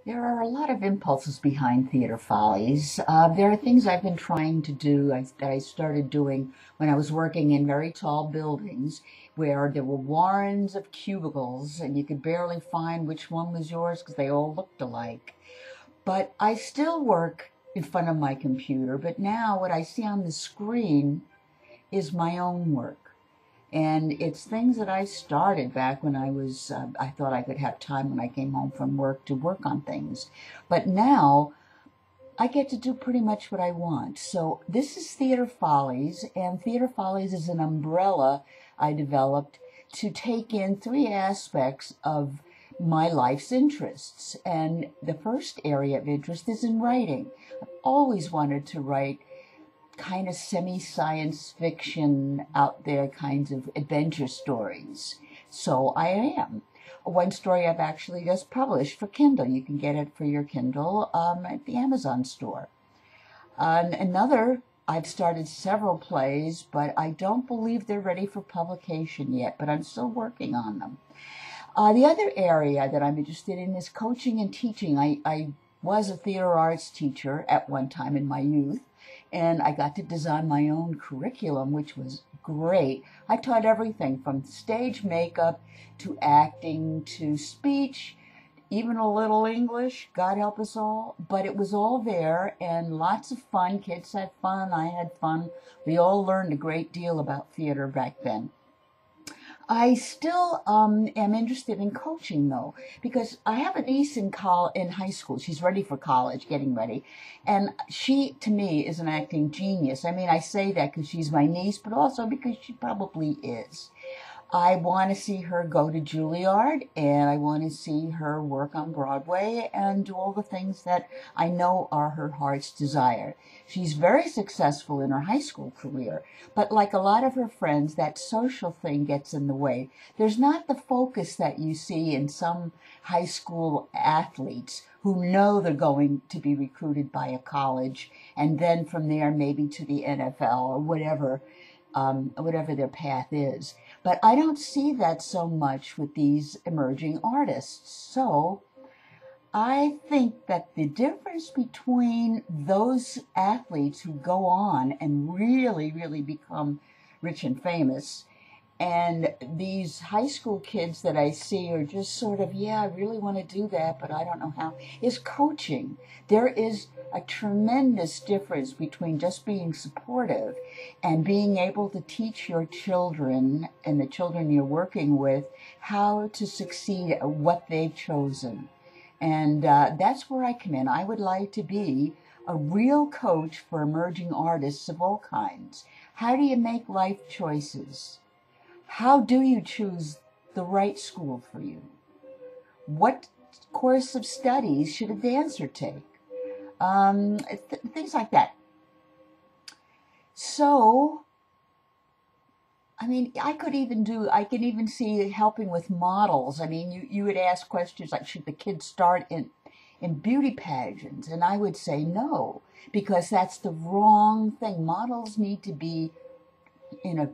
There are a lot of impulses behind Theatre Follies. There are things I've been trying to do that I started doing when I was working in very tall buildings where there were warrens of cubicles and you could barely find which one was yours because they all looked alike. But I still work in front of my computer, but now what I see on the screen is my own work. And it's things that I started back when I thought I could have time when I came home from work to work on things. But now I get to do pretty much what I want. So this is Theatre Follies, and Theatre Follies is an umbrella I developed to take in three aspects of my life's interests. And the first area of interest is in writing. I've always wanted to write kind of semi-science fiction out there kinds of adventure stories. So I am. One story I've actually just published for Kindle. You can get it for your Kindle at the Amazon store. Another, I've started several plays, but I don't believe they're ready for publication yet, but I'm still working on them. The other area that I'm interested in is coaching and teaching. I was a theater arts teacher at one time in my youth, and I got to design my own curriculum, which was great. I taught everything from stage makeup to acting to speech, even a little English, God help us all. But it was all there and lots of fun. Kids had fun, I had fun. We all learned a great deal about theater back then. I still am interested in coaching though, because I have a niece in high school. She's ready for college, getting ready. And she, to me, is an acting genius. I mean, I say that because she's my niece, but also because she probably is. I want to see her go to Juilliard, and I want to see her work on Broadway and do all the things that I know are her heart's desire. She's very successful in her high school career, but like a lot of her friends, that social thing gets in the way. There's not the focus that you see in some high school athletes who know they're going to be recruited by a college, and then from there maybe to the NFL or whatever their path is. But I don't see that so much with these emerging artists. So I think that the difference between those athletes who go on and really, really become rich and famous and these high school kids that I see are just sort of, yeah, I really want to do that, but I don't know how, is coaching. There is a tremendous difference between just being supportive and being able to teach your children and the children you're working with how to succeed at what they've chosen. And that's where I come in. I would like to be a real coach for emerging artists of all kinds. How do you make life choices? How do you choose the right school for you? What course of studies should a dancer take? Things like that. So, I mean, I can even see helping with models. I mean, you would ask questions like, should the kids start in beauty pageants? And I would say no, because that's the wrong thing. Models need to be in a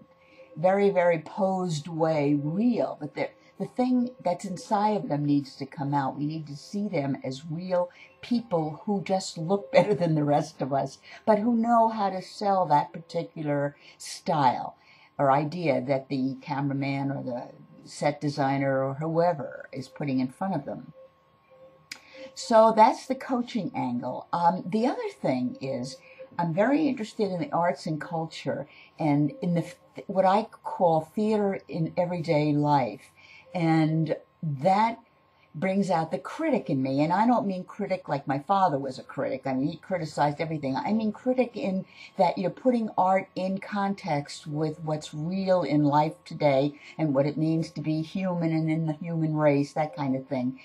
very, very posed way, real, but the thing that's inside of them needs to come out. We need to see them as real people who just look better than the rest of us, but who know how to sell that particular style or idea that the cameraman or the set designer or whoever is putting in front of them. So that's the coaching angle. The other thing is, I'm very interested in the arts and culture and in what I call theater in everyday life. And that brings out the critic in me. And I don't mean critic like my father was a critic. I mean, he criticized everything. I mean critic in that you're putting art in context with what's real in life today and what it means to be human and in the human race, that kind of thing.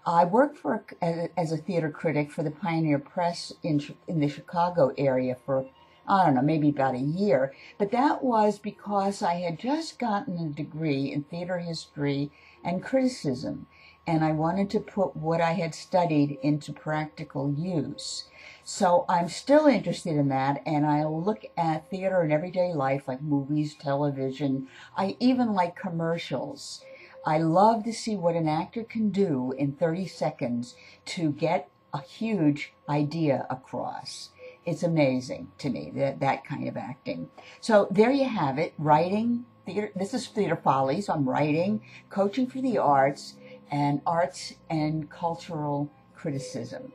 I worked as a theater critic for the Pioneer Press in the Chicago area for, I don't know, maybe about a year. But that was because I had just gotten a degree in theater history and criticism, and I wanted to put what I had studied into practical use. So I'm still interested in that, and I'll look at theater in everyday life, like movies, television. I even like commercials. I love to see what an actor can do in 30 seconds to get a huge idea across. It's amazing to me, that kind of acting. So there you have it, writing, theater. This is Theatre Follies. I'm writing, coaching for the arts and cultural criticism.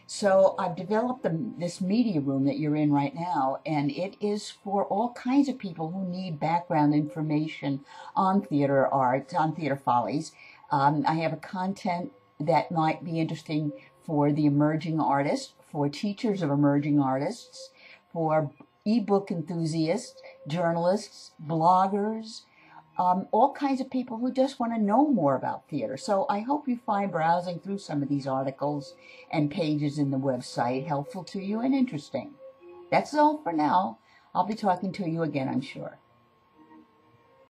So I've developed this media room that you're in right now, and it is for all kinds of people who need background information on theater art, on Theatre Follies. I have a content that might be interesting for the emerging artist, for teachers of emerging artists, for ebook enthusiasts, journalists, bloggers, all kinds of people who just want to know more about theater. So I hope you find browsing through some of these articles and pages in the website helpful to you and interesting. That's all for now. I'll be talking to you again, I'm sure.